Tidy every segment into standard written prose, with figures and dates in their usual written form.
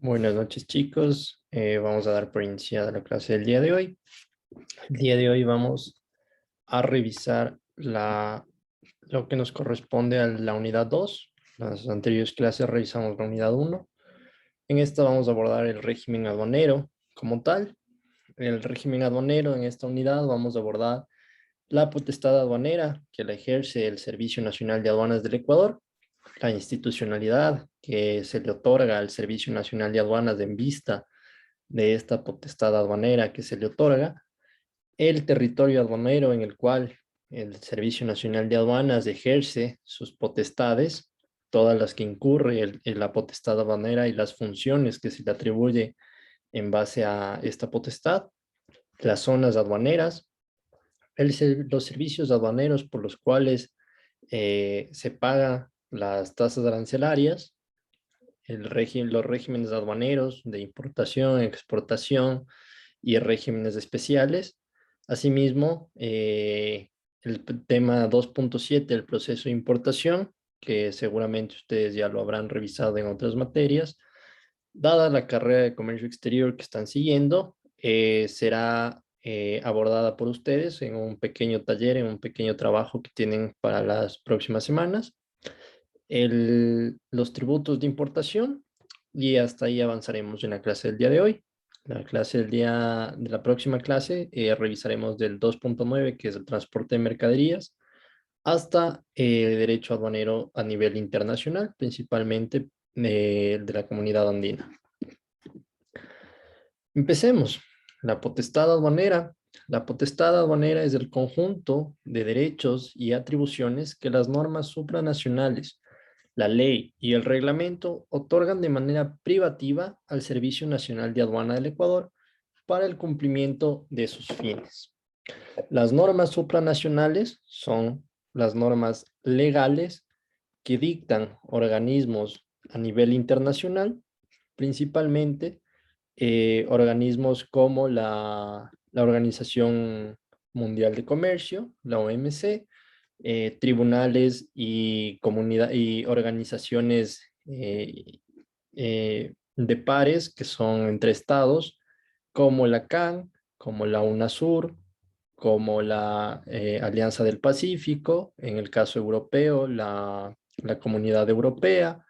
Buenas noches, chicos. Vamos a dar por iniciada la clase del día de hoy. El día de hoy vamos a revisar lo que nos corresponde a la unidad 2. Las anteriores clases revisamos la unidad 1. En esta vamos a abordar el régimen aduanero como tal. El régimen aduanero, en esta unidad vamos a abordar la potestad aduanera que la ejerce el Servicio Nacional de Aduanas del Ecuador, la institucionalidad que se le otorga al Servicio Nacional de Aduanas en vista de esta potestad aduanera que se le otorga, el territorio aduanero en el cual el Servicio Nacional de Aduanas ejerce sus potestades, todas las que incurre en la potestad aduanera y las funciones que se le atribuye en base a esta potestad, las zonas aduaneras, los servicios aduaneros por los cuales se pagan las tasas arancelarias, los regímenes aduaneros de importación, exportación y regímenes especiales. Asimismo, el tema 2.7, el proceso de importación, que seguramente ustedes ya lo habrán revisado en otras materias. Dada la carrera de comercio exterior que están siguiendo, será abordada por ustedes en un pequeño taller, en un pequeño trabajo que tienen para las próximas semanas. Los tributos de importación, y hasta ahí avanzaremos en la clase del día de hoy. La clase del día de la próxima clase revisaremos del 2.9, que es el transporte de mercaderías, hasta el derecho aduanero a nivel internacional, principalmente de la comunidad andina. Empecemos. La potestad aduanera. La potestad aduanera es el conjunto de derechos y atribuciones que las normas supranacionales, la ley y el reglamento otorgan de manera privativa al Servicio Nacional de Aduana del Ecuador para el cumplimiento de sus fines. Las normas supranacionales son las normas legales que dictan organismos a nivel internacional, principalmente organismos como la Organización Mundial de Comercio, la OMC, tribunales y organizaciones de pares que son entre estados, como la CAN, como la UNASUR, como la Alianza del Pacífico, en el caso europeo, la Comunidad Europea.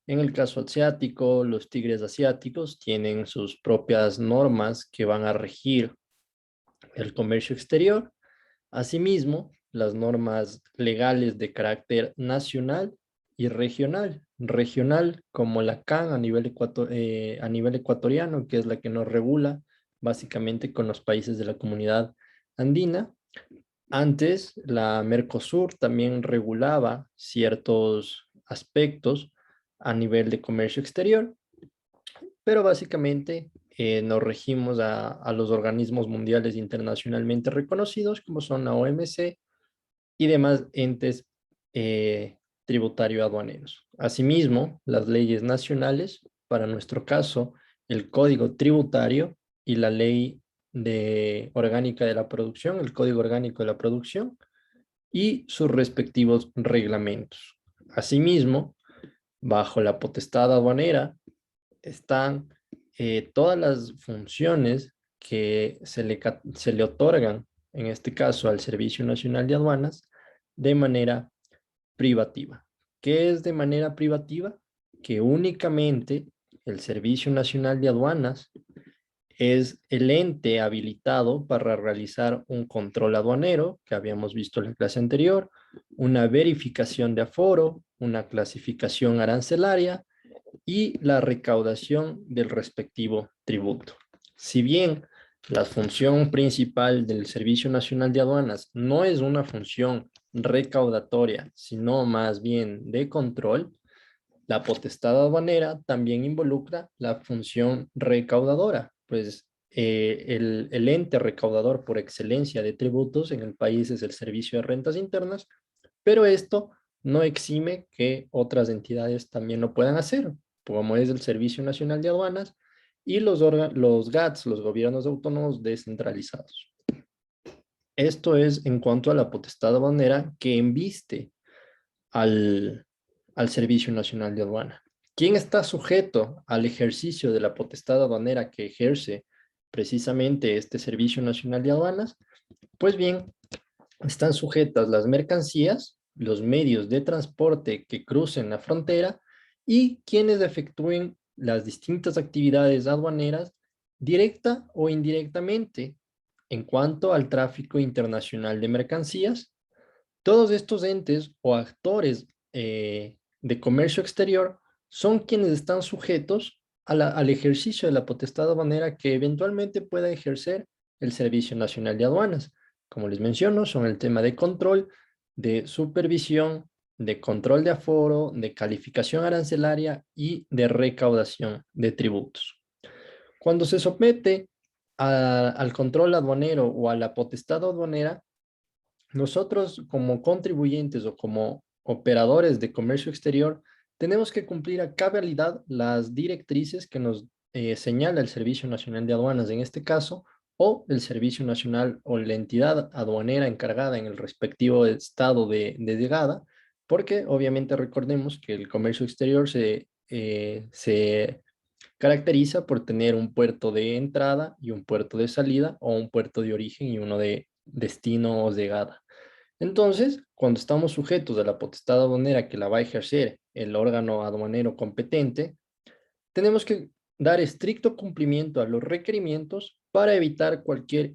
En el caso asiático, los tigres asiáticos tienen sus propias normas que van a regir el comercio exterior. Asimismo, las normas legales de carácter nacional y regional. Regional como la CAN a nivel ecuatoriano, que es la que nos regula básicamente con los países de la comunidad andina. Antes, la Mercosur también regulaba ciertos aspectos a nivel de comercio exterior, pero básicamente nos regimos a los organismos mundiales internacionalmente reconocidos, como son la OMC y demás entes tributario aduaneros. Asimismo, las leyes nacionales, para nuestro caso, el Código Tributario y la Ley Orgánica de la Producción, el Código Orgánico de la Producción y sus respectivos reglamentos. Asimismo, bajo la potestad aduanera están todas las funciones que se le otorgan, en este caso al Servicio Nacional de Aduanas, de manera privativa. ¿Qué es de manera privativa? Que únicamente el Servicio Nacional de Aduanas es el ente habilitado para realizar un control aduanero, que habíamos visto en la clase anterior, una verificación de aforo, una clasificación arancelaria y la recaudación del respectivo tributo. Si bien la función principal del Servicio Nacional de Aduanas no es una función recaudatoria, sino más bien de control, la potestad aduanera también involucra la función recaudadora, pues el ente recaudador por excelencia de tributos en el país es el Servicio de Rentas Internas, pero esto no exime que otras entidades también lo puedan hacer, como es el Servicio Nacional de Aduanas y los GATS, los gobiernos autónomos descentralizados. Esto es en cuanto a la potestad aduanera que embiste al Servicio Nacional de Aduana. ¿Quién está sujeto al ejercicio de la potestad aduanera que ejerce precisamente este Servicio Nacional de Aduanas? Pues bien, están sujetas las mercancías, los medios de transporte que crucen la frontera y quienes efectúen las distintas actividades aduaneras directa o indirectamente en cuanto al tráfico internacional de mercancías. Todos estos entes o actores de comercio exterior son quienes están sujetos al ejercicio de la potestad aduanera que eventualmente pueda ejercer el Servicio Nacional de Aduanas. Como les menciono, son el tema de control, de supervisión, de control de aforo, de calificación arancelaria y de recaudación de tributos. Cuando se somete al control aduanero o a la potestad aduanera, nosotros como contribuyentes o como operadores de comercio exterior tenemos que cumplir a cabalidad las directrices que nos señala el Servicio Nacional de Aduanas en este caso, o el Servicio Nacional o la entidad aduanera encargada en el respectivo estado de llegada, porque obviamente recordemos que el comercio exterior se caracteriza por tener un puerto de entrada y un puerto de salida, o un puerto de origen y uno de destino o llegada. Entonces, cuando estamos sujetos a la potestad aduanera que la va a ejercer el órgano aduanero competente, tenemos que dar estricto cumplimiento a los requerimientos para evitar cualquier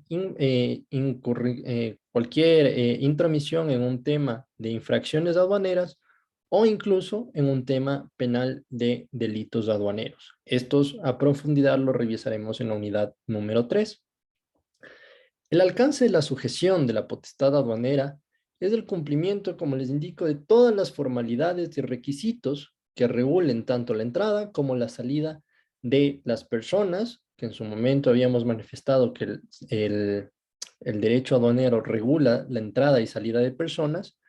intromisión en un tema de infracciones aduaneras o incluso en un tema penal de delitos aduaneros. Estos a profundidad los revisaremos en la unidad número 3. El alcance de la sujeción de la potestad aduanera es el cumplimiento, como les indico, de todas las formalidades y requisitos que regulen tanto la entrada como la salida de las personas, que en su momento habíamos manifestado que el derecho aduanero regula la entrada y salida de personas,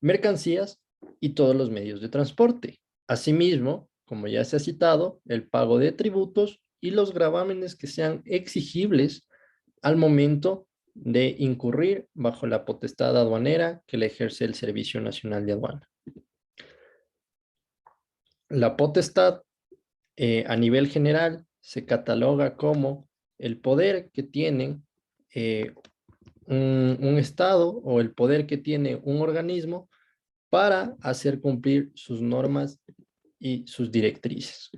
mercancías y todos los medios de transporte. Asimismo, como ya se ha citado, el pago de tributos y los gravámenes que sean exigibles al momento de incurrir bajo la potestad aduanera que le ejerce el Servicio Nacional de Aduana. La potestad a nivel general se cataloga como el poder que tiene un Estado o el poder que tiene un organismo para hacer cumplir sus normas y sus directrices.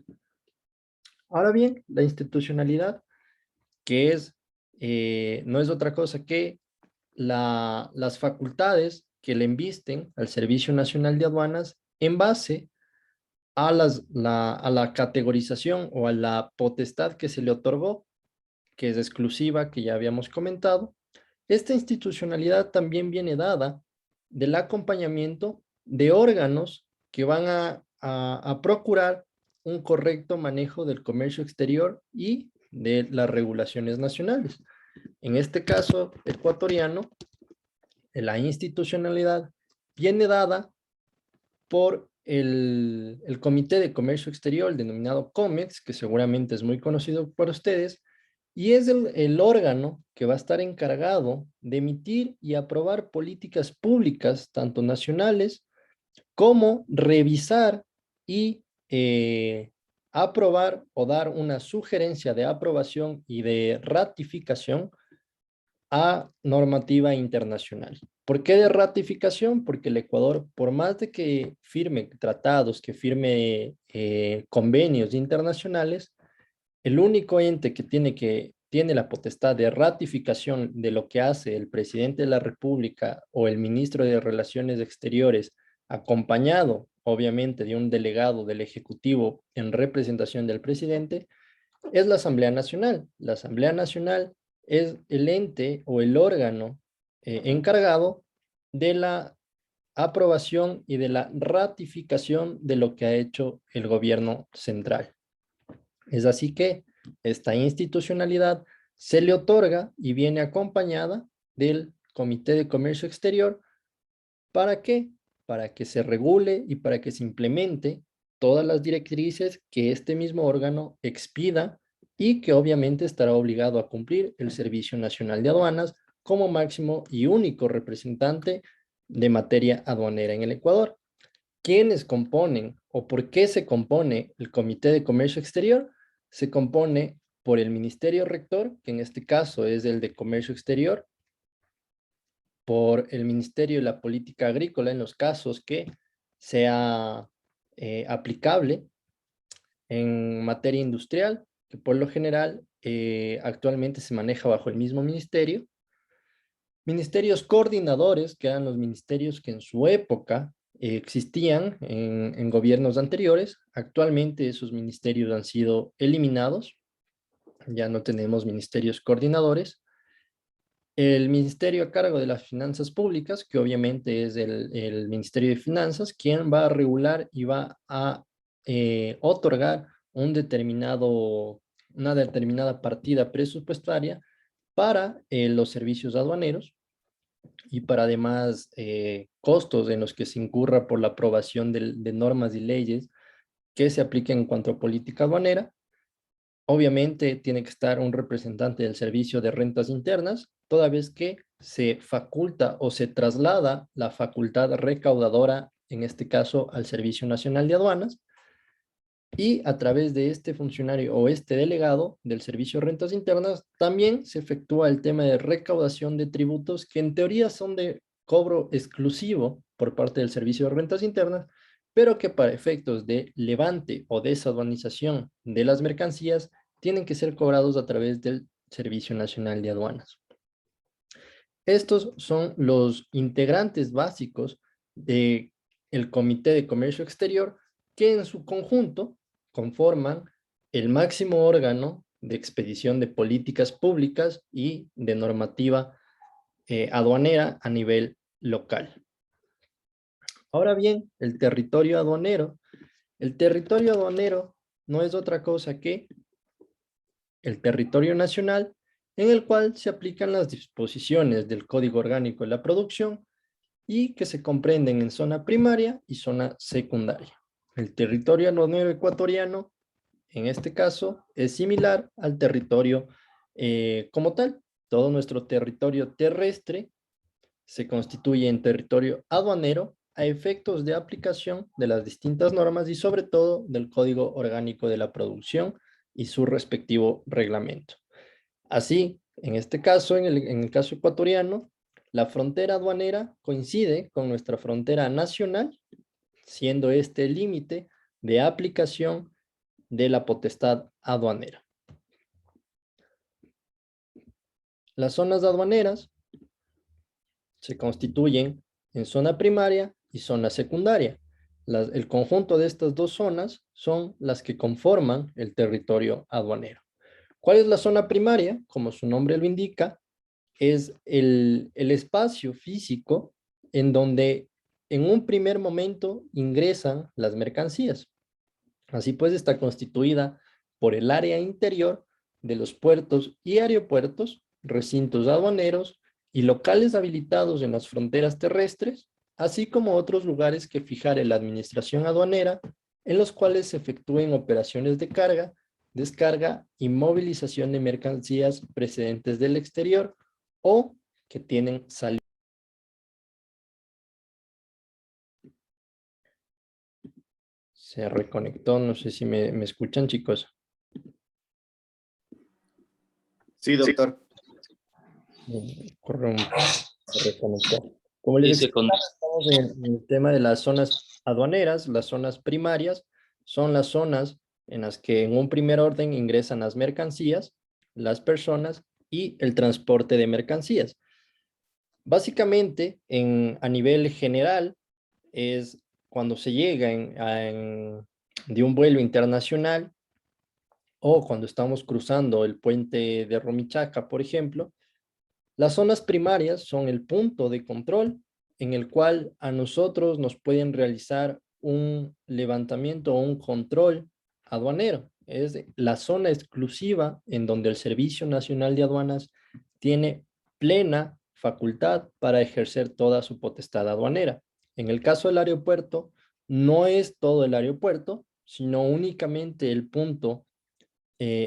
Ahora bien, la institucionalidad, que no es otra cosa que las facultades que le embisten al Servicio Nacional de Aduanas en base a la categorización o a la potestad que se le otorgó, que es exclusiva, que ya habíamos comentado. Esta institucionalidad también viene dada del acompañamiento de órganos que van a procurar un correcto manejo del comercio exterior y de las regulaciones nacionales. En este caso ecuatoriano, la institucionalidad viene dada por el Comité de Comercio Exterior, denominado COMEX, que seguramente es muy conocido por ustedes, y es el órgano que va a estar encargado de emitir y aprobar políticas públicas, tanto nacionales como revisar y aprobar o dar una sugerencia de aprobación y de ratificación a normativa internacional. ¿Por qué de ratificación? Porque el Ecuador, por más de que firme tratados, que firme convenios internacionales, el único ente que tiene la potestad de ratificación de lo que hace el presidente de la República o el ministro de Relaciones Exteriores, acompañado obviamente de un delegado del Ejecutivo en representación del presidente, es la Asamblea Nacional. La Asamblea Nacional es el ente o el órgano encargado de la aprobación y de la ratificación de lo que ha hecho el gobierno central. Es así que esta institucionalidad se le otorga y viene acompañada del Comité de Comercio Exterior. ¿Para qué? Para que se regule y para que se implemente todas las directrices que este mismo órgano expida y que obviamente estará obligado a cumplir el Servicio Nacional de Aduanas como máximo y único representante de materia aduanera en el Ecuador. ¿Quiénes componen o por qué se compone el Comité de Comercio Exterior. Se compone por el Ministerio Rector, que en este caso es el de Comercio Exterior, por el Ministerio de la Política Agrícola en los casos que sea aplicable en materia industrial, que por lo general actualmente se maneja bajo el mismo ministerio. Ministerios coordinadores, que eran los ministerios que en su época existían en gobiernos anteriores. Actualmente esos ministerios han sido eliminados, ya no tenemos ministerios coordinadores. El ministerio a cargo de las finanzas públicas, que obviamente es el Ministerio de Finanzas, quien va a regular y va a otorgar una determinada partida presupuestaria para los servicios aduaneros y para además costos en los que se incurra por la aprobación de normas y leyes que se apliquen en cuanto a política aduanera. Obviamente tiene que estar un representante del Servicio de Rentas Internas, toda vez que se faculta o se traslada la facultad recaudadora, en este caso al Servicio Nacional de Aduanas, y a través de este funcionario o este delegado del Servicio de Rentas Internas también se efectúa el tema de recaudación de tributos que en teoría son de cobro exclusivo por parte del Servicio de Rentas Internas, pero que para efectos de levante o desaduanización de las mercancías tienen que ser cobrados a través del Servicio Nacional de Aduanas. Estos son los integrantes básicos del Comité de Comercio Exterior, que en su conjunto conforman el máximo órgano de expedición de políticas públicas y de normativa aduanera a nivel local. Ahora bien, el territorio aduanero no es otra cosa que el territorio nacional en el cual se aplican las disposiciones del Código Orgánico de la Producción y que se comprenden en zona primaria y zona secundaria. El territorio aduanero ecuatoriano, en este caso, es similar al territorio como tal. Todo nuestro territorio terrestre se constituye en territorio aduanero a efectos de aplicación de las distintas normas y sobre todo del Código Orgánico de la Producción y su respectivo reglamento. Así, en este caso, en el caso ecuatoriano, la frontera aduanera coincide con nuestra frontera nacional, siendo este el límite de aplicación de la potestad aduanera. Las zonas aduaneras se constituyen en zona primaria y zona secundaria. El conjunto de estas dos zonas son las que conforman el territorio aduanero. ¿Cuál es la zona primaria? Como su nombre lo indica, es el espacio físico en donde en un primer momento ingresan las mercancías. Así pues está constituida por el área interior de los puertos y aeropuertos, recintos aduaneros y locales habilitados en las fronteras terrestres, así como otros lugares que fijare la administración aduanera en los cuales se efectúen operaciones de carga, descarga y movilización de mercancías procedentes del exterior o que tienen salida. Se reconectó, no sé si me escuchan, chicos. Sí, doctor. Se reconectó. Como les explicaba, estamos en el tema de las zonas aduaneras. Las zonas primarias son las zonas en las que en un primer orden ingresan las mercancías, las personas y el transporte de mercancías. Básicamente, a nivel general, es cuando se llega de un vuelo internacional o cuando estamos cruzando el puente de Rumichaca, por ejemplo. Las zonas primarias son el punto de control en el cual a nosotros nos pueden realizar un levantamiento o un control aduanero. Es la zona exclusiva en donde el Servicio Nacional de Aduanas tiene plena facultad para ejercer toda su potestad aduanera. En el caso del aeropuerto, no es todo el aeropuerto, sino únicamente el punto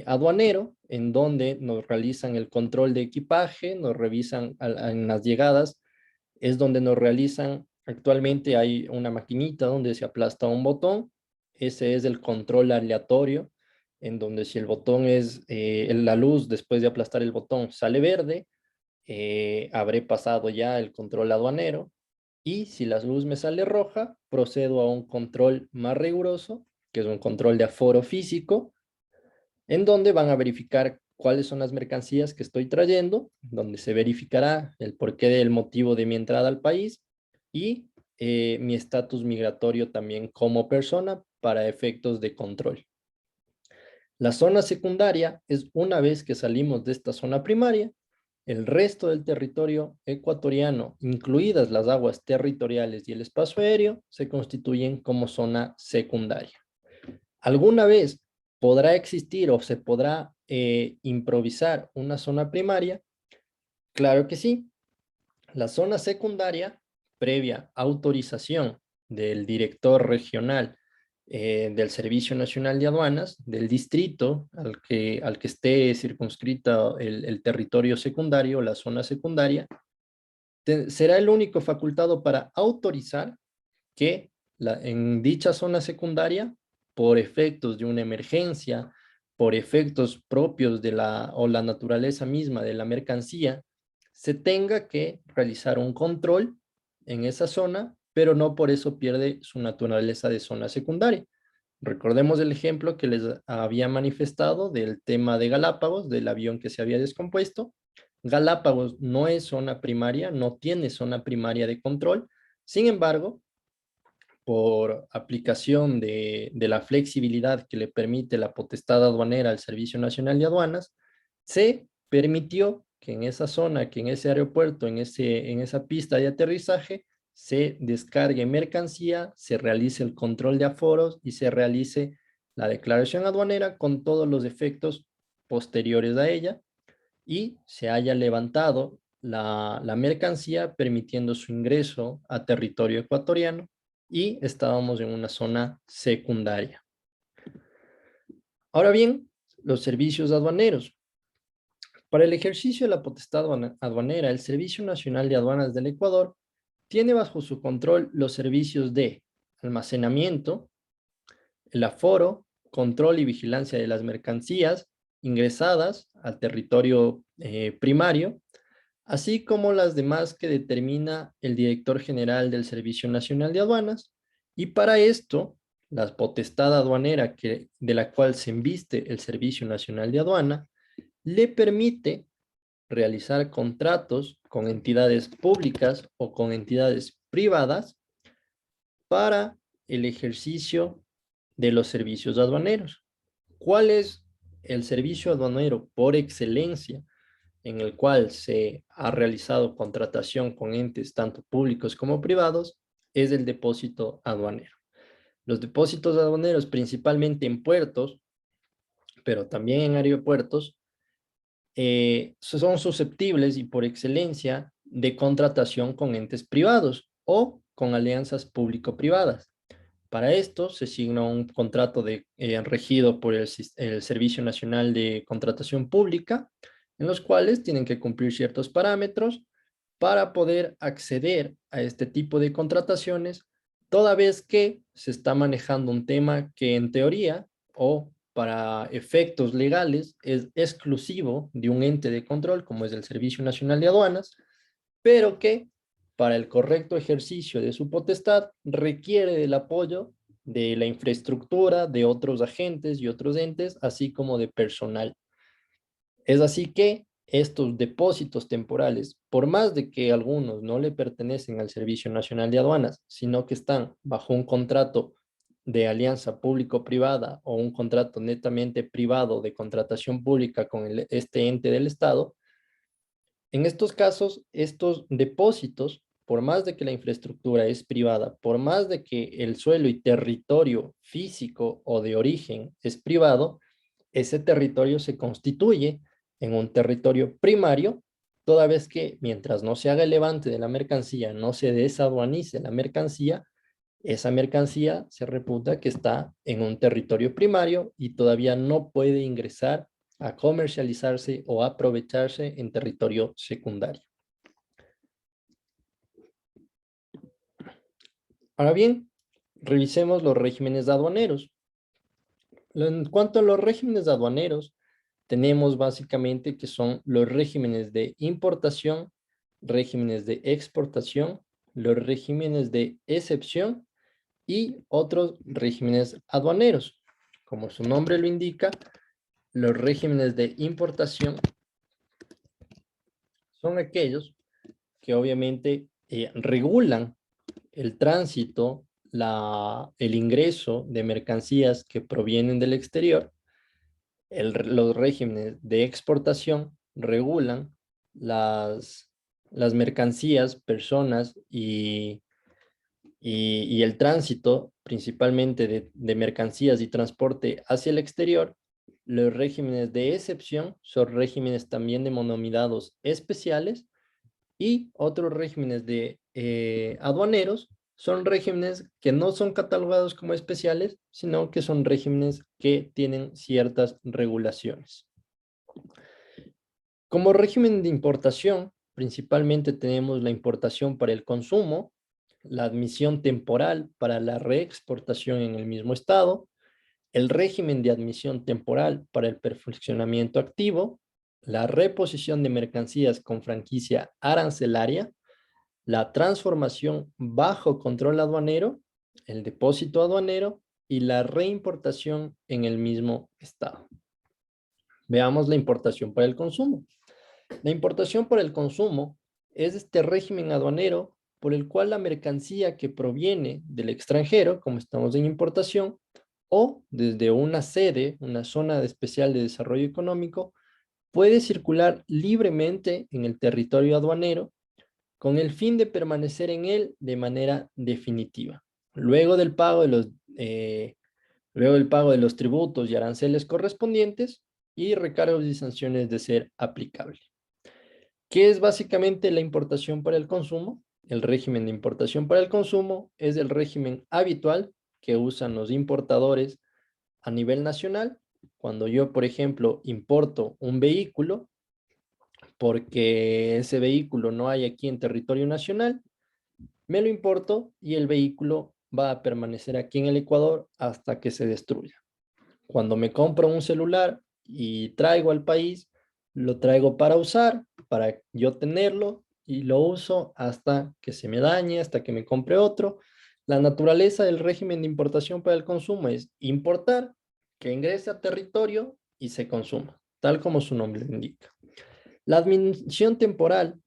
aduanero, en donde nos realizan el control de equipaje, nos revisan en las llegadas, es donde nos realizan, actualmente hay una maquinita donde se aplasta un botón Ese es el control aleatorio, en donde si el botón es, la luz después de aplastar el botón sale verde, habré pasado ya el control aduanero. Y si la luz me sale roja, procedo a un control más riguroso, que es un control de aforo físico, en donde van a verificar cuáles son las mercancías que estoy trayendo, donde se verificará el porqué del motivo de mi entrada al país y mi estatus migratorio también como persona para efectos de control. La zona secundaria es una vez que salimos de esta zona primaria, el resto del territorio ecuatoriano, incluidas las aguas territoriales y el espacio aéreo, se constituyen como zona secundaria. ¿Alguna vez podrá existir o se podrá improvisar una zona primaria? Claro que sí. La zona secundaria, previa autorización del director regional del Servicio Nacional de Aduanas, del distrito al que esté circunscrita el territorio secundario, la zona secundaria, será el único facultado para autorizar que en dicha zona secundaria, por efectos de una emergencia, por efectos propios de la naturaleza misma de la mercancía, se tenga que realizar un control en esa zona, pero no por eso pierde su naturaleza de zona secundaria. Recordemos el ejemplo que les había manifestado del tema de Galápagos, del avión que se había descompuesto. Galápagos no es zona primaria, no tiene zona primaria de control. Sin embargo, por aplicación de la flexibilidad que le permite la potestad aduanera al Servicio Nacional de Aduanas, se permitió que en esa zona, que en ese aeropuerto, en esa pista de aterrizaje, se descargue mercancía, se realice el control de aforos y se realice la declaración aduanera con todos los efectos posteriores a ella y se haya levantado la mercancía permitiendo su ingreso a territorio ecuatoriano y estábamos en una zona secundaria. Ahora bien, los servicios aduaneros. Para el ejercicio de la potestad aduanera, el Servicio Nacional de Aduanas del Ecuador tiene bajo su control los servicios de almacenamiento, el aforo, control y vigilancia de las mercancías ingresadas al territorio primario, así como las demás que determina el director general del Servicio Nacional de Aduanas, y para esto, la potestad aduanera de la cual se embiste el Servicio Nacional de Aduana, le permite realizar contratos con entidades públicas o con entidades privadas para el ejercicio de los servicios aduaneros. ¿Cuál es el servicio aduanero por excelencia en el cual se ha realizado contratación con entes tanto públicos como privados? Es el depósito aduanero. Los depósitos aduaneros, principalmente en puertos, pero también en aeropuertos, son susceptibles y por excelencia de contratación con entes privados o con alianzas público-privadas. Para esto se asigna un contrato regido por el Servicio Nacional de Contratación Pública, en los cuales tienen que cumplir ciertos parámetros para poder acceder a este tipo de contrataciones, toda vez que se está manejando un tema que en teoría o para efectos legales es exclusivo de un ente de control como es el Servicio Nacional de Aduanas, pero que para el correcto ejercicio de su potestad requiere del apoyo de la infraestructura, de otros agentes y otros entes, así como de personal. Es así que estos depósitos temporales, por más de que algunos no le pertenecen al Servicio Nacional de Aduanas, sino que están bajo un contrato de alianza público-privada o un contrato netamente privado de contratación pública con este ente del Estado, en estos casos, estos depósitos, por más de que la infraestructura es privada, por más de que el suelo y territorio físico o de origen es privado, ese territorio se constituye en un territorio primario, toda vez que mientras no se haga el levante de la mercancía, no se desaduanice la mercancía, esa mercancía se reputa que está en un territorio primario y todavía no puede ingresar a comercializarse o aprovecharse en territorio secundario. Ahora bien, revisemos los regímenes aduaneros. En cuanto a los regímenes aduaneros, tenemos básicamente que son los regímenes de importación, regímenes de exportación, los regímenes de excepción y otros regímenes aduaneros. Como su nombre lo indica, los regímenes de importación son aquellos que obviamente regulan el tránsito, el ingreso de mercancías que provienen del exterior. Los regímenes de exportación regulan las mercancías, personas y el tránsito, principalmente de mercancías y transporte hacia el exterior. Los regímenes de excepción son regímenes también denominados especiales, y otros regímenes de aduaneros son regímenes que no son catalogados como especiales, sino que son regímenes que tienen ciertas regulaciones. Como régimen de importación, principalmente tenemos la importación para el consumo, la admisión temporal para la reexportación en el mismo estado, el régimen de admisión temporal para el perfeccionamiento activo, la reposición de mercancías con franquicia arancelaria, la transformación bajo control aduanero, el depósito aduanero y la reimportación en el mismo estado. Veamos la importación para el consumo. La importación para el consumo es este régimen aduanero por el cual la mercancía que proviene del extranjero, como estamos en importación, o desde una sede, una zona especial de desarrollo económico, puede circular libremente en el territorio aduanero con el fin de permanecer en él de manera definitiva. Luego del pago de los tributos y aranceles correspondientes y recargos y sanciones de ser aplicable. ¿Qué es básicamente la importación para el consumo? El régimen de importación para el consumo es el régimen habitual que usan los importadores a nivel nacional. Cuando yo, por ejemplo, importo un vehículo, porque ese vehículo no hay aquí en territorio nacional, me lo importo y el vehículo va a permanecer aquí en el Ecuador hasta que se destruya. Cuando me compro un celular y traigo al país, lo traigo para usar, para yo tenerlo y lo uso hasta que se me dañe, hasta que me compre otro. La naturaleza del régimen de importación para el consumo es importar, que ingrese a territorio y se consuma, tal como su nombre lo indica. La admisión temporal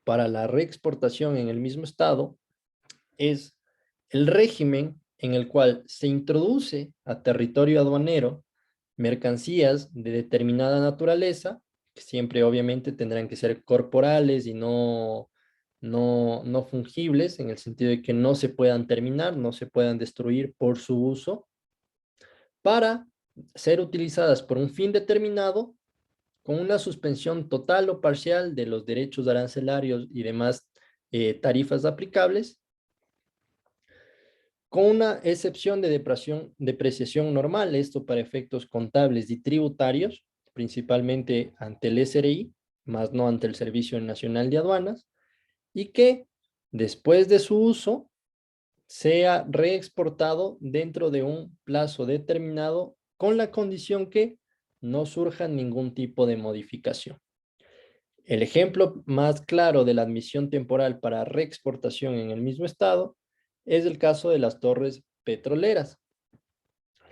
para la reexportación en el mismo estado es el régimen en el cual se introduce a territorio aduanero mercancías de determinada naturaleza, que siempre obviamente tendrán que ser corporales y no fungibles, en el sentido de que no se puedan terminar, no se puedan destruir por su uso, para ser utilizadas por un fin determinado con una suspensión total o parcial de los derechos arancelarios y demás tarifas aplicables, con una excepción de depreciación normal, esto para efectos contables y tributarios, principalmente ante el SRI, más no ante el Servicio Nacional de Aduanas, y que después de su uso sea reexportado dentro de un plazo determinado con la condición que no surja ningún tipo de modificación. El ejemplo más claro de la admisión temporal para reexportación en el mismo estado es el caso de las torres petroleras.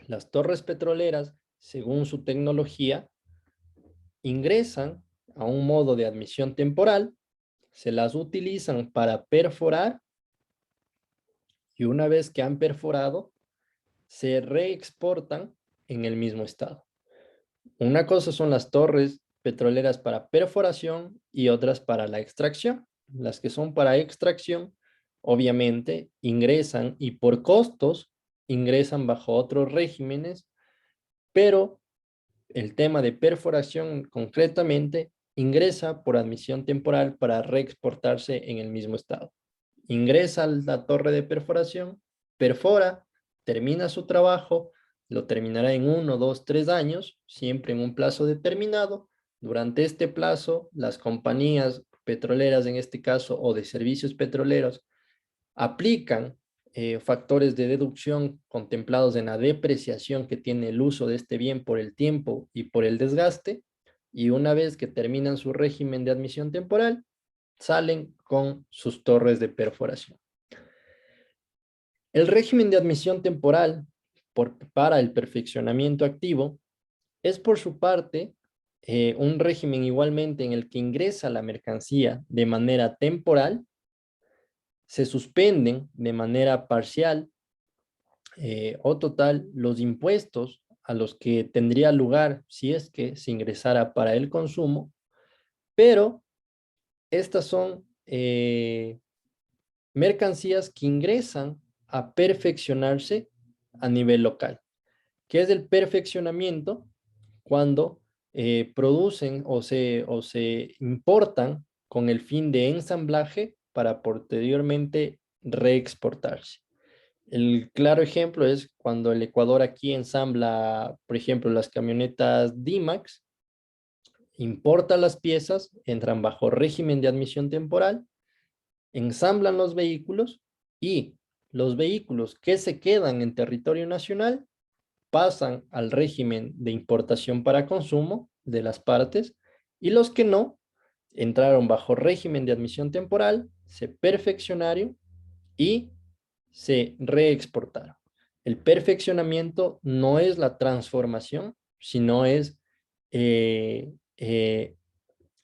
Las torres petroleras, según su tecnología, ingresan a un modo de admisión temporal, se las utilizan para perforar y una vez que han perforado, se reexportan en el mismo estado. Una cosa son las torres petroleras para perforación y otras para la extracción. Las que son para extracción, obviamente, ingresan y por costos ingresan bajo otros regímenes, pero el tema de perforación concretamente ingresa por admisión temporal para reexportarse en el mismo estado. Ingresa a la torre de perforación, perfora, termina su trabajo, lo terminará en 1, 2, 3 años, siempre en un plazo determinado. Durante este plazo, las compañías petroleras, en este caso, o de servicios petroleros, aplican factores de deducción contemplados en la depreciación que tiene el uso de este bien por el tiempo y por el desgaste, y una vez que terminan su régimen de admisión temporal, salen con sus torres de perforación. El régimen de admisión temporal para el perfeccionamiento activo es por su parte un régimen igualmente en el que ingresa la mercancía de manera temporal, se suspenden de manera parcial o total los impuestos a los que tendría lugar si es que se ingresara para el consumo, pero estas son mercancías que ingresan a perfeccionarse a nivel local. ¿Qué es el perfeccionamiento? Cuando producen o se importan con el fin de ensamblaje para posteriormente reexportarse. El claro ejemplo es cuando el Ecuador aquí ensambla, por ejemplo, las camionetas D-Max, importa las piezas, entran bajo régimen de admisión temporal, ensamblan los vehículos y los vehículos que se quedan en territorio nacional pasan al régimen de importación para consumo de las partes y los que no entraron bajo régimen de admisión temporal, se perfeccionaron y se reexportaron. El perfeccionamiento no es la transformación, sino es eh, eh,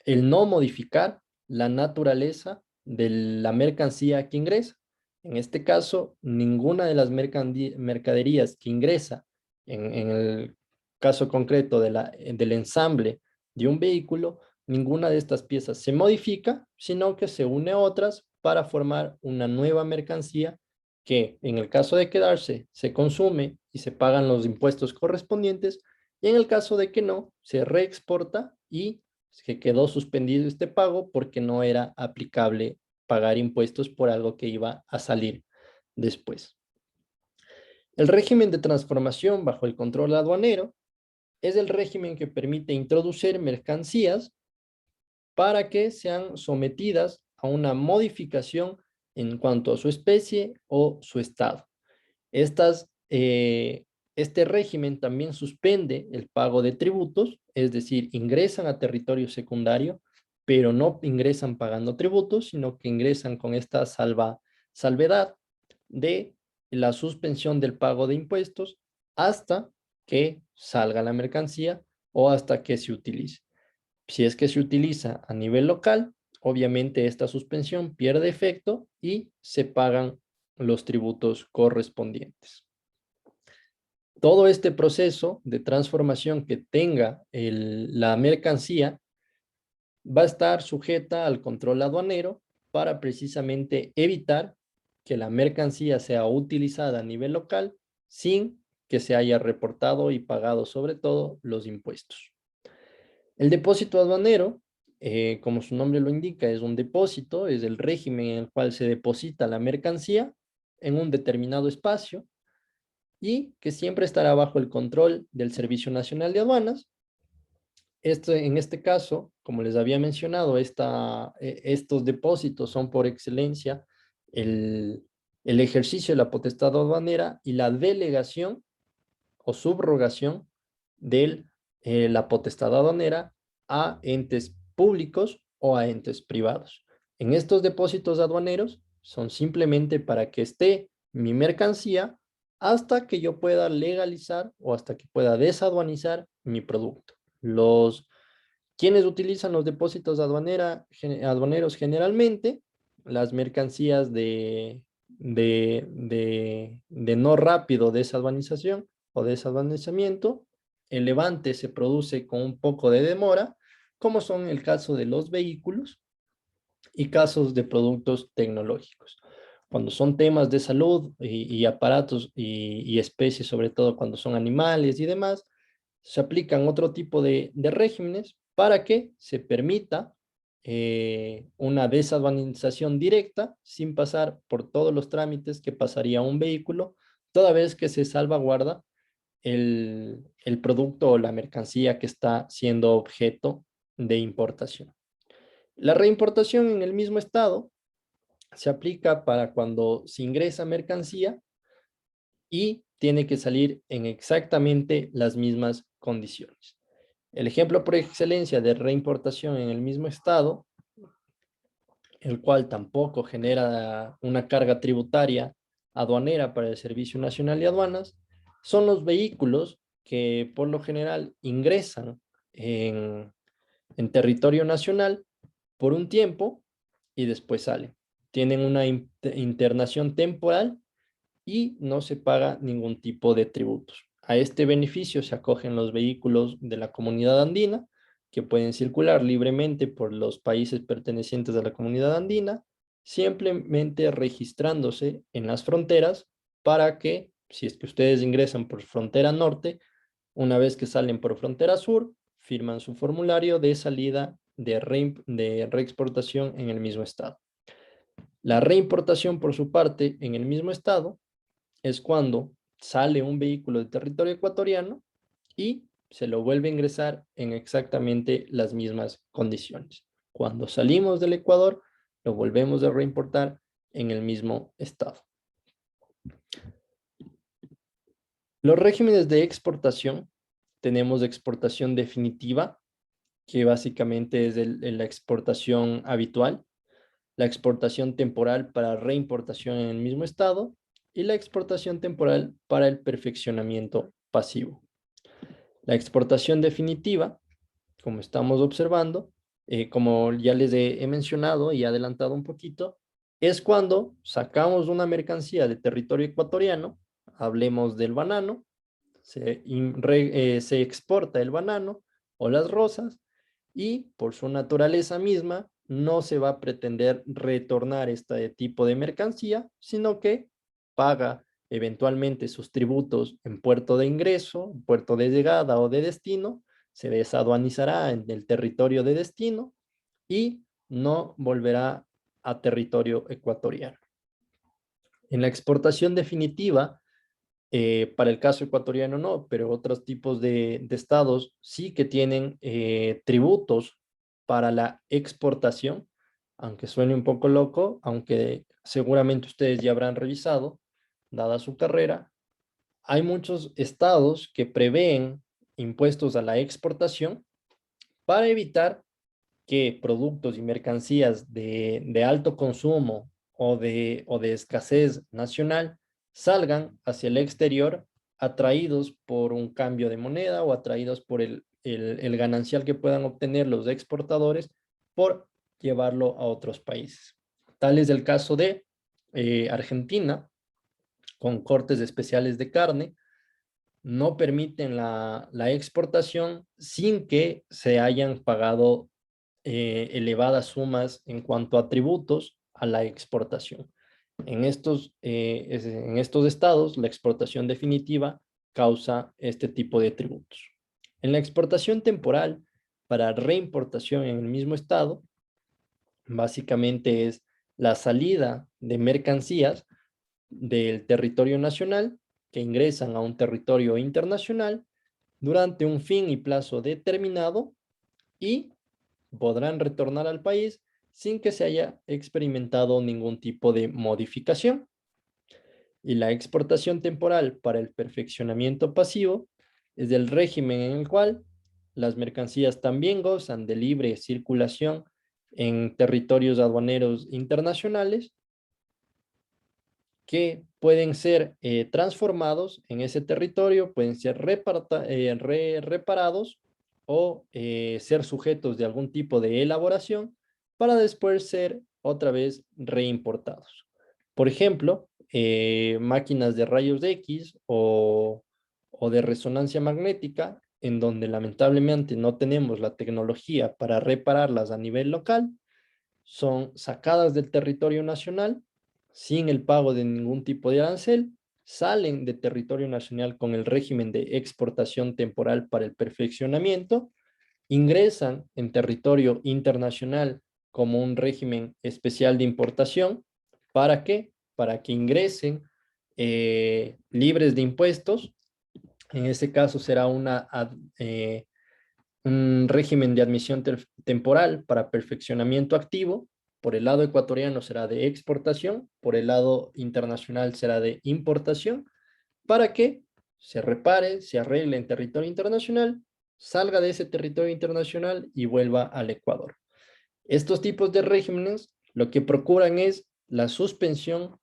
el no modificar la naturaleza de la mercancía que ingresa. En este caso, ninguna de las mercaderías que ingresa, en el caso concreto del ensamble de un vehículo, ninguna de estas piezas se modifica, sino que se une a otras para formar una nueva mercancía que en el caso de quedarse se consume y se pagan los impuestos correspondientes, y en el caso de que no, se reexporta y que quedó suspendido este pago porque no era aplicable pagar impuestos por algo que iba a salir después. El régimen de transformación bajo el control aduanero es el régimen que permite introducir mercancías para que sean sometidas a una modificación en cuanto a su especie o su estado. Este régimen también suspende el pago de tributos, es decir, ingresan a territorio secundario, pero no ingresan pagando tributos, sino que ingresan con esta salvedad de la suspensión del pago de impuestos hasta que salga la mercancía o hasta que se utilice. Si es que se utiliza a nivel local, obviamente esta suspensión pierde efecto y se pagan los tributos correspondientes. Todo este proceso de transformación que tenga la mercancía va a estar sujeta al control aduanero para precisamente evitar que la mercancía sea utilizada a nivel local sin que se haya reportado y pagado sobre todo los impuestos. El depósito aduanero, como su nombre lo indica, es un depósito, es el régimen en el cual se deposita la mercancía en un determinado espacio y que siempre estará bajo el control del Servicio Nacional de Aduanas. En este caso, como les había mencionado, estos depósitos son por excelencia el ejercicio de la potestad aduanera y la delegación o subrogación de la potestad aduanera a entes públicos o a entes privados. En estos depósitos aduaneros son simplemente para que esté mi mercancía hasta que yo pueda legalizar o hasta que pueda desaduanizar mi producto. Quienes utilizan los depósitos aduaneros generalmente, las mercancías de no rápido desaduanización o desaduanizamiento, el levante se produce con un poco de demora, como son el caso de los vehículos y casos de productos tecnológicos. Cuando son temas de salud y aparatos y especies, sobre todo cuando son animales y demás, se aplican otro tipo de regímenes para que se permita una desaduanización directa sin pasar por todos los trámites que pasaría un vehículo, toda vez que se salvaguarda el producto o la mercancía que está siendo objeto de importación. La reimportación en el mismo estado se aplica para cuando se ingresa mercancía y tiene que salir en exactamente las mismas condiciones. El ejemplo por excelencia de reimportación en el mismo estado, el cual tampoco genera una carga tributaria aduanera para el Servicio Nacional de Aduanas, son los vehículos que por lo general ingresan en territorio nacional por un tiempo y después salen. Tienen una internación temporal y no se paga ningún tipo de tributos. A este beneficio se acogen los vehículos de la comunidad andina, que pueden circular libremente por los países pertenecientes a la comunidad andina, simplemente registrándose en las fronteras para que, si es que ustedes ingresan por frontera norte, una vez que salen por frontera sur, firman su formulario de salida de reexportación en el mismo estado. La reimportación, por su parte, en el mismo estado, es cuando sale un vehículo de territorio ecuatoriano y se lo vuelve a ingresar en exactamente las mismas condiciones. Cuando salimos del Ecuador, lo volvemos a reimportar en el mismo estado. Los regímenes de exportación, tenemos exportación definitiva, que básicamente es la exportación habitual, la exportación temporal para reimportación en el mismo estado y la exportación temporal para el perfeccionamiento pasivo. La exportación definitiva, como estamos observando, como ya les he mencionado y adelantado un poquito, es cuando sacamos una mercancía de territorio ecuatoriano, hablemos del banano, se exporta el banano o las rosas y por su naturaleza misma no se va a pretender retornar este tipo de mercancía, sino que paga eventualmente sus tributos en puerto de ingreso, puerto de llegada o de destino, se desaduanizará en el territorio de destino y no volverá a territorio ecuatoriano. En la exportación definitiva, para el caso ecuatoriano no, pero otros tipos de estados sí que tienen tributos para la exportación, aunque suene un poco loco, aunque seguramente ustedes ya habrán revisado, dada su carrera, hay muchos estados que prevén impuestos a la exportación para evitar que productos y mercancías de alto consumo o de escasez nacional salgan hacia el exterior atraídos por un cambio de moneda o atraídos por el ganancial que puedan obtener los exportadores por llevarlo a otros países. Tal es el caso de Argentina, con cortes especiales de carne, no permiten la exportación sin que se hayan pagado elevadas sumas en cuanto a tributos a la exportación. En estos estados, la exportación definitiva causa este tipo de tributos. En la exportación temporal para reimportación en el mismo estado, básicamente es la salida de mercancías del territorio nacional que ingresan a un territorio internacional durante un fin y plazo determinado y podrán retornar al país sin que se haya experimentado ningún tipo de modificación. Y la exportación temporal para el perfeccionamiento pasivo es el régimen en el cual las mercancías también gozan de libre circulación en territorios aduaneros internacionales que pueden ser transformados en ese territorio, pueden ser reparados o ser sujetos de algún tipo de elaboración para después ser otra vez reimportados. Por ejemplo, máquinas de rayos X o de resonancia magnética, en donde lamentablemente no tenemos la tecnología para repararlas a nivel local, son sacadas del territorio nacional sin el pago de ningún tipo de arancel, salen de territorio nacional con el régimen de exportación temporal para el perfeccionamiento, ingresan en territorio internacional como un régimen especial de importación. ¿Para qué? Para que ingresen libres de impuestos. En este caso será un régimen de admisión temporal para perfeccionamiento activo por el lado ecuatoriano será de exportación, por el lado internacional será de importación, para que se repare, se arregle en territorio internacional, salga de ese territorio internacional y vuelva al Ecuador. Estos tipos de regímenes lo que procuran es la suspensión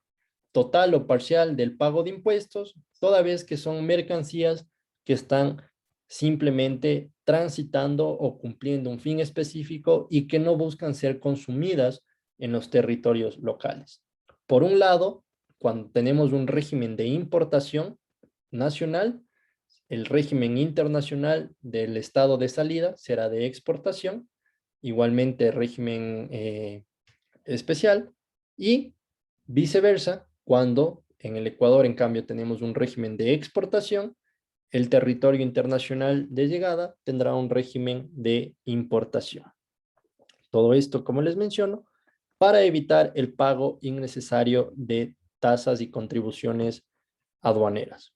total o parcial del pago de impuestos, toda vez que son mercancías que están simplemente transitando o cumpliendo un fin específico y que no buscan ser consumidas en los territorios locales. Por un lado, cuando tenemos un régimen de importación nacional, el régimen internacional del estado de salida será de exportación, igualmente régimen especial, y viceversa, cuando en el Ecuador, en cambio, tenemos un régimen de exportación, el territorio internacional de llegada tendrá un régimen de importación. Todo esto, como les menciono, para evitar el pago innecesario de tasas y contribuciones aduaneras.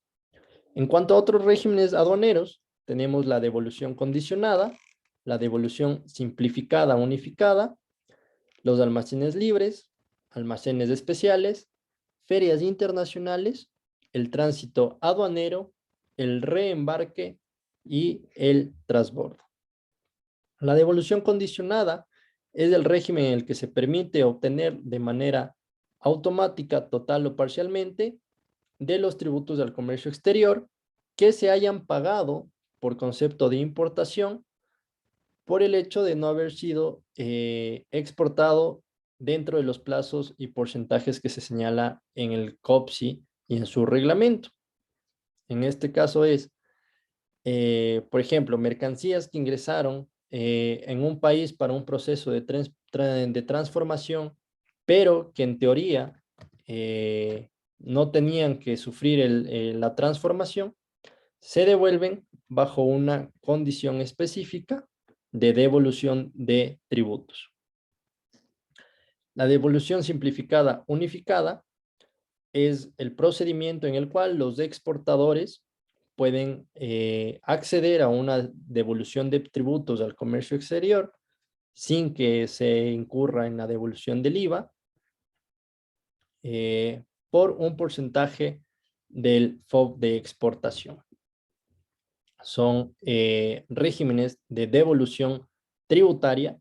En cuanto a otros regímenes aduaneros, tenemos la devolución condicionada, la devolución simplificada unificada, los almacenes libres, almacenes especiales, ferias internacionales, el tránsito aduanero, el reembarque y el transbordo. La devolución condicionada es el régimen en el que se permite obtener de manera automática, total o parcialmente, de los tributos al comercio exterior que se hayan pagado por concepto de importación por el hecho de no haber sido exportado dentro de los plazos y porcentajes que se señala en el COPSI y en su reglamento. En este caso es, por ejemplo, mercancías que ingresaron en un país para un proceso de transformación, pero que en teoría no tenían que sufrir la transformación, se devuelven bajo una condición específica de devolución de tributos. La devolución simplificada unificada es el procedimiento en el cual los exportadores pueden acceder a una devolución de tributos al comercio exterior sin que se incurra en la devolución del IVA por un porcentaje del FOB de exportación. Son regímenes de devolución tributaria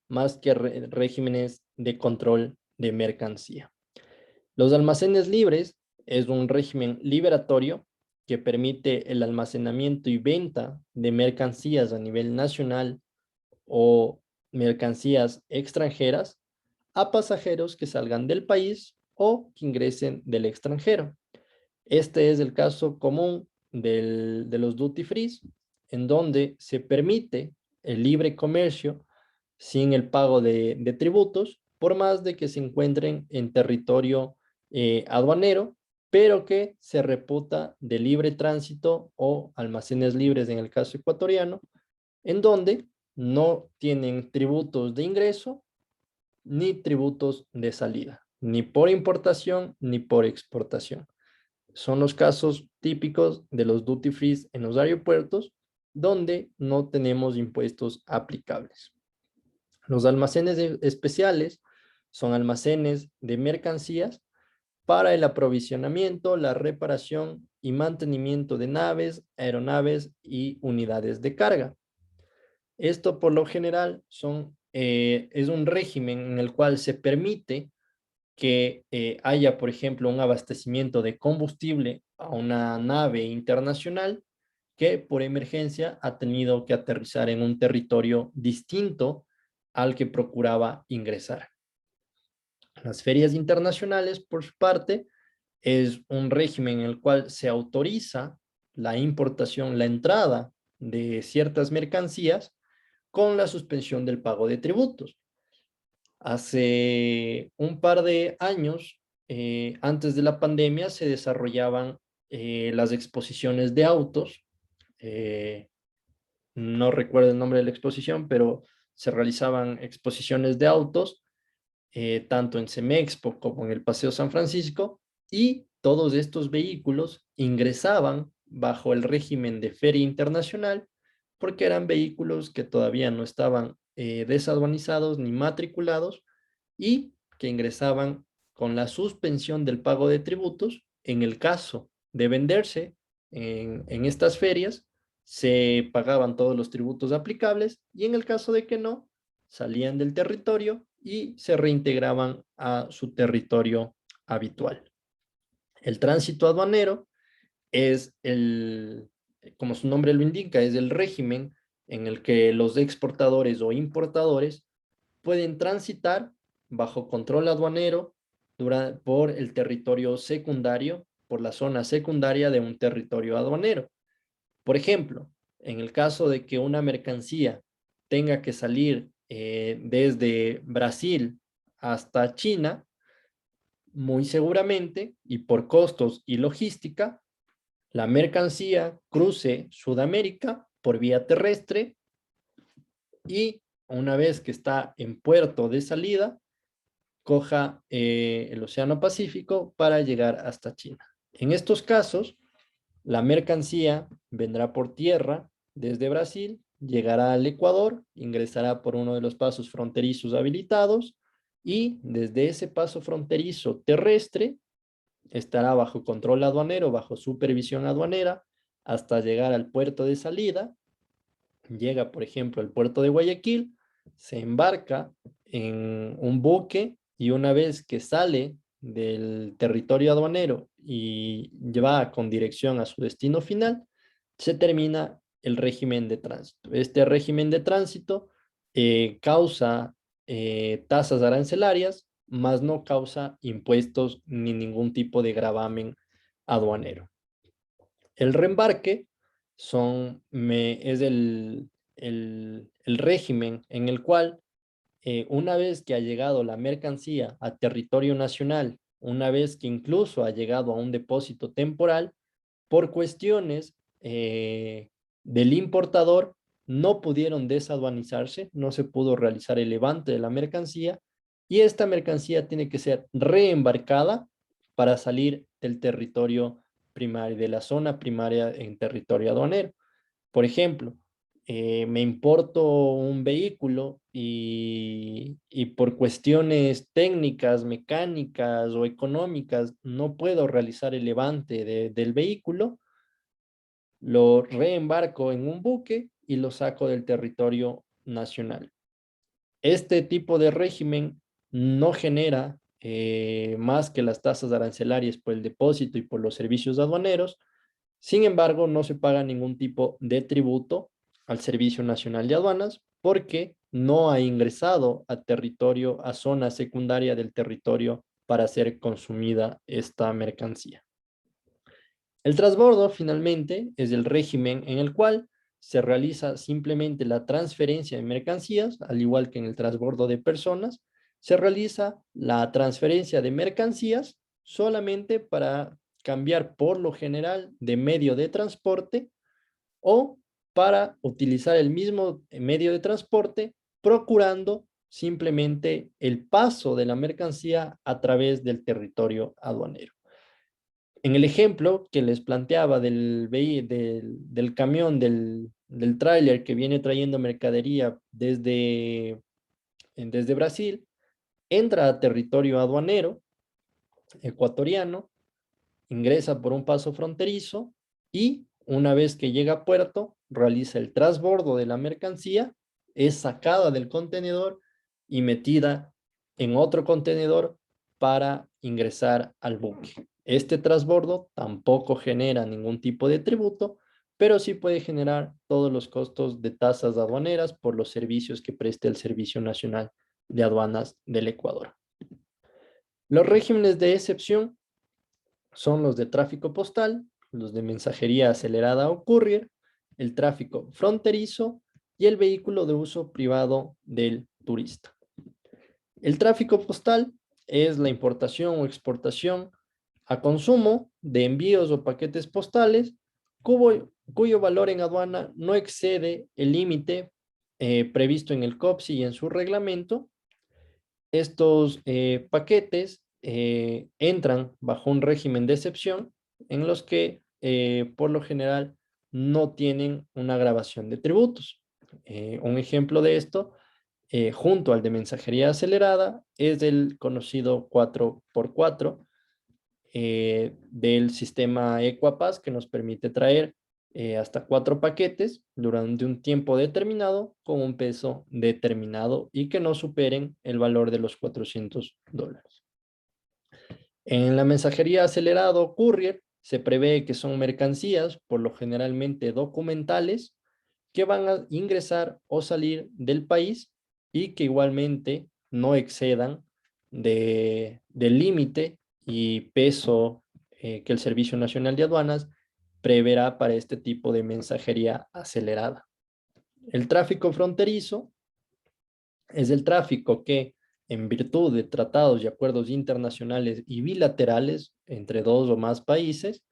más que regímenes de control de mercancía. Los almacenes libres es un régimen liberatorio que permite el almacenamiento y venta de mercancías a nivel nacional o mercancías extranjeras a pasajeros que salgan del país o que ingresen del extranjero. Este es el caso común de los duty free, en donde se permite el libre comercio sin el pago de tributos, por más de que se encuentren en territorio aduanero, pero que se reputa de libre tránsito o almacenes libres en el caso ecuatoriano, en donde no tienen tributos de ingreso ni tributos de salida, ni por importación ni por exportación. Son los casos típicos de los duty free en los aeropuertos, donde no tenemos impuestos aplicables. Los almacenes especiales son almacenes de mercancías para el aprovisionamiento, la reparación y mantenimiento de naves, aeronaves y unidades de carga. Esto por lo general es un régimen en el cual se permite que haya, por ejemplo, un abastecimiento de combustible a una nave internacional que por emergencia ha tenido que aterrizar en un territorio distinto al que procuraba ingresar. Las ferias internacionales, por su parte, es un régimen en el cual se autoriza la importación, la entrada de ciertas mercancías con la suspensión del pago de tributos. Hace un par de años, antes de la pandemia, se desarrollaban las exposiciones de autos. No recuerdo el nombre de la exposición, pero se realizaban exposiciones de autos, tanto en Semexpo como en el Paseo San Francisco, y todos estos vehículos ingresaban bajo el régimen de feria internacional porque eran vehículos que todavía no estaban desaduanizados ni matriculados, y que ingresaban con la suspensión del pago de tributos. En el caso de venderse en estas ferias, se pagaban todos los tributos aplicables y en el caso de que no, salían del territorio y se reintegraban a su territorio habitual. El tránsito aduanero es como su nombre lo indica, es el régimen en el que los exportadores o importadores pueden transitar bajo control aduanero por el territorio secundario, por la zona secundaria de un territorio aduanero. Por ejemplo, en el caso de que una mercancía tenga que salir desde Brasil hasta China, muy seguramente, y por costos y logística, la mercancía cruce Sudamérica por vía terrestre y una vez que está en puerto de salida, coja el Océano Pacífico para llegar hasta China. En estos casos, la mercancía vendrá por tierra desde Brasil, llegará al Ecuador, ingresará por uno de los pasos fronterizos habilitados y desde ese paso fronterizo terrestre estará bajo control aduanero, bajo supervisión aduanera, hasta llegar al puerto de salida. Llega, por ejemplo, al puerto de Guayaquil, se embarca en un buque y una vez que sale del territorio aduanero y va con dirección a su destino final, se termina el régimen de tránsito. Este régimen de tránsito causa tasas arancelarias, más no causa impuestos ni ningún tipo de gravamen aduanero. El reembarque es el régimen en el cual una vez que ha llegado la mercancía a territorio nacional, una vez que incluso ha llegado a un depósito temporal, por cuestiones del importador, no pudieron desaduanizarse, no se pudo realizar el levante de la mercancía y esta mercancía tiene que ser reembarcada para salir del territorio primario, de la zona primaria en territorio aduanero. Por ejemplo, me importo un vehículo y por cuestiones técnicas, mecánicas o económicas no puedo realizar el levante del vehículo, lo reembarco en un buque y lo saco del territorio nacional. Este tipo de régimen no genera más que las tasas arancelarias por el depósito y por los servicios aduaneros. Sin embargo, no se paga ningún tipo de tributo al Servicio Nacional de Aduanas porque no ha ingresado a territorio, a zona secundaria del territorio para ser consumida esta mercancía. El transbordo, finalmente, es el régimen en el cual se realiza simplemente la transferencia de mercancías, al igual que en el transbordo de personas, se realiza la transferencia de mercancías solamente para cambiar por lo general de medio de transporte o para utilizar el mismo medio de transporte, procurando simplemente el paso de la mercancía a través del territorio aduanero. En el ejemplo que les planteaba del camión, del tráiler que viene trayendo mercadería desde Brasil, entra a territorio aduanero ecuatoriano, ingresa por un paso fronterizo y una vez que llega a puerto, realiza el transbordo de la mercancía, es sacada del contenedor y metida en otro contenedor para ingresar al buque. Este transbordo tampoco genera ningún tipo de tributo, pero sí puede generar todos los costos de tasas aduaneras por los servicios que presta el Servicio Nacional de Aduanas del Ecuador. Los regímenes de excepción son los de tráfico postal, los de mensajería acelerada o courier, el tráfico fronterizo y el vehículo de uso privado del turista. El tráfico postal es la importación o exportación a consumo de envíos o paquetes postales cuyo valor en aduana no excede el límite previsto en el COPSI y en su reglamento. Estos paquetes entran bajo un régimen de excepción en los que por lo general no tienen una gravación de tributos. Un ejemplo de esto junto al de mensajería acelerada es el conocido 4x4 del sistema Equapass, que nos permite traer hasta 4 paquetes durante un tiempo determinado con un peso determinado y que no superen el valor de los $400. En la mensajería acelerada o courier se prevé que son mercancías, por lo generalmente documentales, que van a ingresar o salir del país y que igualmente no excedan del límite y peso que el Servicio Nacional de Aduanas preverá para este tipo de mensajería acelerada. El tráfico fronterizo es el tráfico que, en virtud de tratados y acuerdos internacionales y bilaterales entre dos o más países,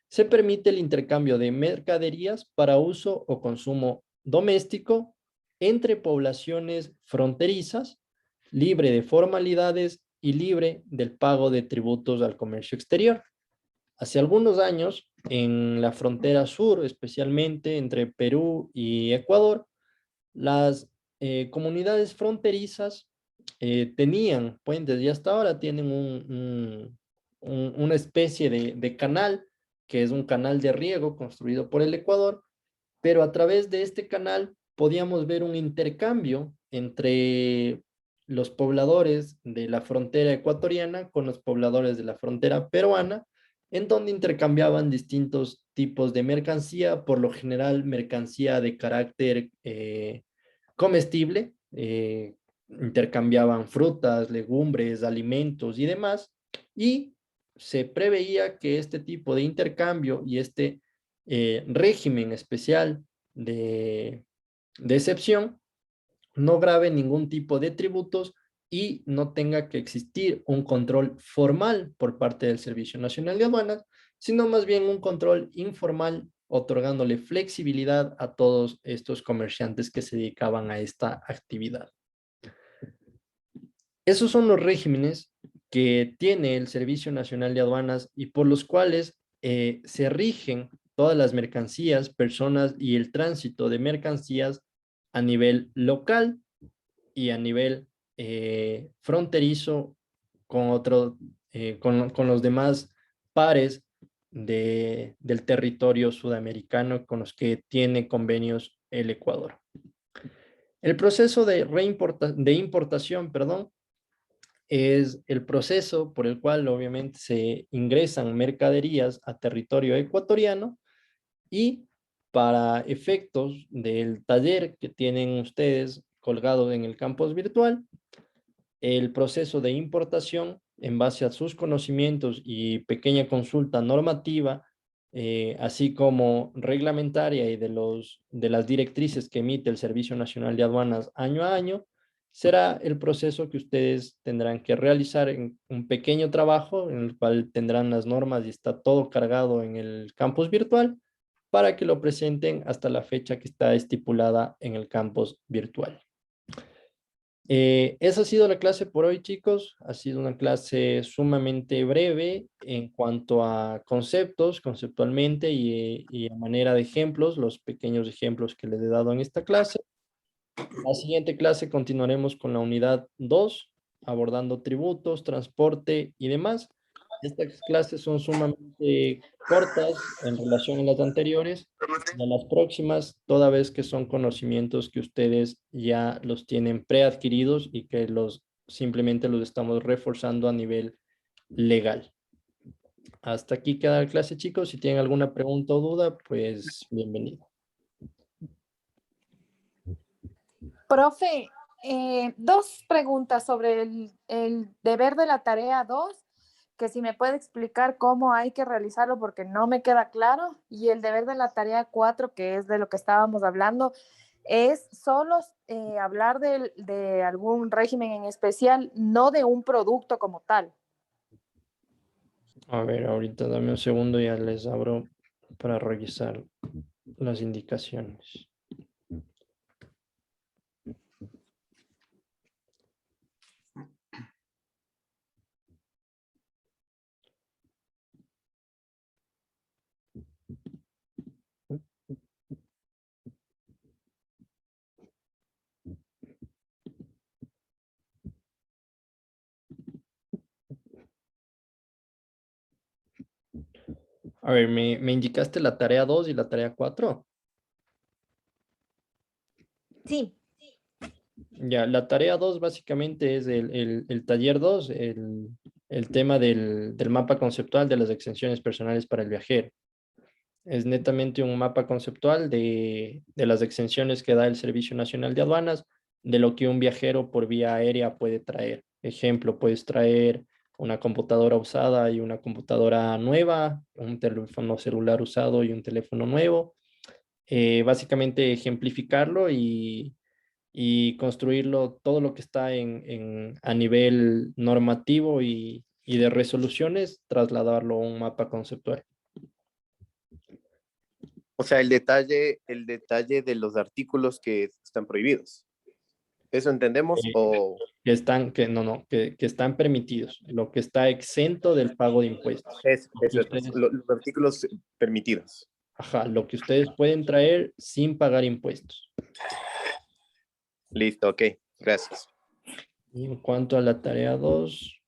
se permite el intercambio de mercaderías para uso o consumo doméstico entre poblaciones fronterizas, libre de formalidades y libre del pago de tributos al comercio exterior. Hace algunos años, en la frontera sur, especialmente entre Perú y Ecuador, las comunidades fronterizas tenían puentes y hasta ahora tienen una especie de canal, que es un canal de riego construido por el Ecuador, pero a través de este canal podíamos ver un intercambio entre los pobladores de la frontera ecuatoriana con los pobladores de la frontera peruana, en donde intercambiaban distintos tipos de mercancía, por lo general mercancía de carácter comestible, intercambiaban frutas, legumbres, alimentos y demás, y se preveía que este tipo de intercambio y este régimen especial de excepción no grave ningún tipo de tributos y no tenga que existir un control formal por parte del Servicio Nacional de Aduanas, sino más bien un control informal, otorgándole flexibilidad a todos estos comerciantes que se dedicaban a esta actividad. Esos son los regímenes que tiene el Servicio Nacional de Aduanas y por los cuales se rigen todas las mercancías, personas y el tránsito de mercancías a nivel local y a nivel fronterizo con, con los demás pares del territorio sudamericano con los que tiene convenios el Ecuador. El proceso de importación, perdón, es el proceso por el cual obviamente se ingresan mercaderías a territorio ecuatoriano y para efectos del taller que tienen ustedes colgado en el campus virtual, el proceso de importación en base a sus conocimientos y pequeña consulta normativa, así como reglamentaria y de las directrices que emite el Servicio Nacional de Aduanas año a año, será el proceso que ustedes tendrán que realizar en un pequeño trabajo en el cual tendrán las normas y está todo cargado en el campus virtual para que lo presenten hasta la fecha que está estipulada en el campus virtual. Esa ha sido la clase por hoy, chicos. Ha sido una clase sumamente breve en cuanto a conceptos, conceptualmente y a manera de ejemplos, los pequeños ejemplos que les he dado en esta clase. La siguiente clase continuaremos con la unidad 2, abordando tributos, transporte y demás. Estas clases son sumamente cortas en relación a las anteriores y a las próximas, toda vez que son conocimientos que ustedes ya los tienen preadquiridos y que simplemente los estamos reforzando a nivel legal. Hasta aquí queda la clase, chicos. Si tienen alguna pregunta o duda, pues bienvenido. Profe, dos preguntas sobre el deber de la tarea 2, que si me puede explicar cómo hay que realizarlo porque no me queda claro, y el deber de la tarea 4, que es de lo que estábamos hablando, es solo hablar de algún régimen en especial, no de un producto como tal. A ver, ahorita dame un segundo, ya les abro para revisar las indicaciones. A ver, me indicaste la tarea 2 y la tarea 4. Sí. Ya, la tarea 2 básicamente es el taller 2, el tema del mapa conceptual de las extensiones personales para el viajero. Es netamente un mapa conceptual de las exenciones que da el Servicio Nacional de Aduanas, de lo que un viajero por vía aérea puede traer. Ejemplo, puedes traer una computadora usada y una computadora nueva, un teléfono celular usado y un teléfono nuevo. Básicamente ejemplificarlo y construirlo, todo lo que está a nivel normativo y de resoluciones, trasladarlo a un mapa conceptual. O sea, el detalle de los artículos que están prohibidos. ¿Eso entendemos? Eh, O que están permitidos, lo que está exento del pago de impuestos. Lo que ustedes, los artículos permitidos. ajá, lo que ustedes pueden traer sin pagar impuestos. Listo, ok. Gracias. Y en cuanto a la tarea 2,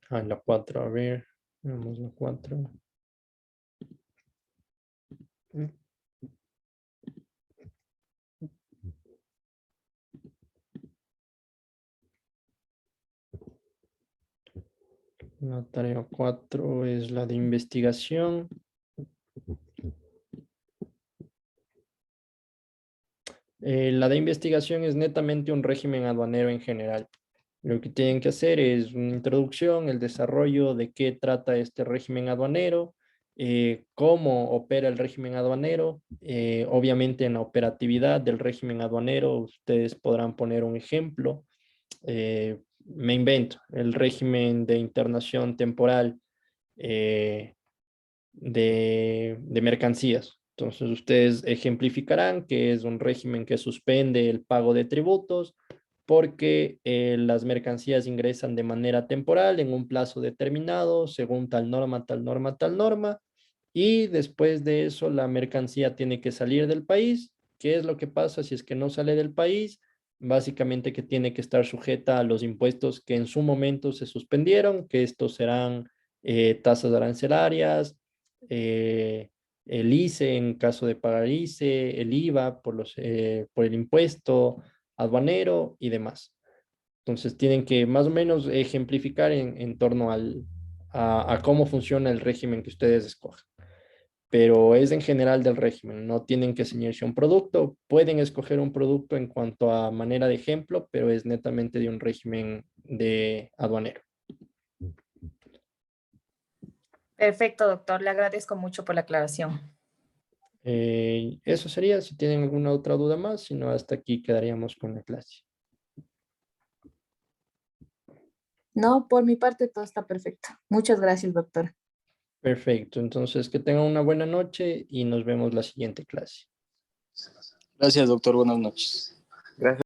a la 4, a ver, vamos la 4. La tarea 4 es la de investigación. La de investigación es netamente un régimen aduanero en general. Lo que tienen que hacer es una introducción, el desarrollo de qué trata este régimen aduanero, cómo opera el régimen aduanero. Obviamente en la operatividad del régimen aduanero ustedes podrán poner un ejemplo. Me invento el régimen de internación temporal de mercancías. Entonces ustedes ejemplificarán que es un régimen que suspende el pago de tributos porque las mercancías ingresan de manera temporal en un plazo determinado, según tal norma, tal norma, tal norma, y después de eso la mercancía tiene que salir del país. ¿Qué es lo que pasa si es que no sale del país? Básicamente que tiene que estar sujeta a los impuestos que en su momento se suspendieron, que estos serán tasas arancelarias, eh, el ICE en caso de pagar ICE, el IVA por el impuesto aduanero y demás. Entonces tienen que más o menos ejemplificar en torno a cómo funciona el régimen que ustedes escojan. Pero es en general del régimen, no tienen que ceñirse a un producto, pueden escoger un producto en cuanto a manera de ejemplo, pero es netamente de un régimen de aduanero. Perfecto, doctor. Le agradezco mucho por la aclaración. Eso sería, si tienen alguna otra duda más, si no, hasta aquí quedaríamos con la clase. No, por mi parte todo está perfecto. Muchas gracias, doctor. Perfecto, entonces que tengan una buena noche y nos vemos la siguiente clase. Gracias, doctor. Buenas noches. Gracias.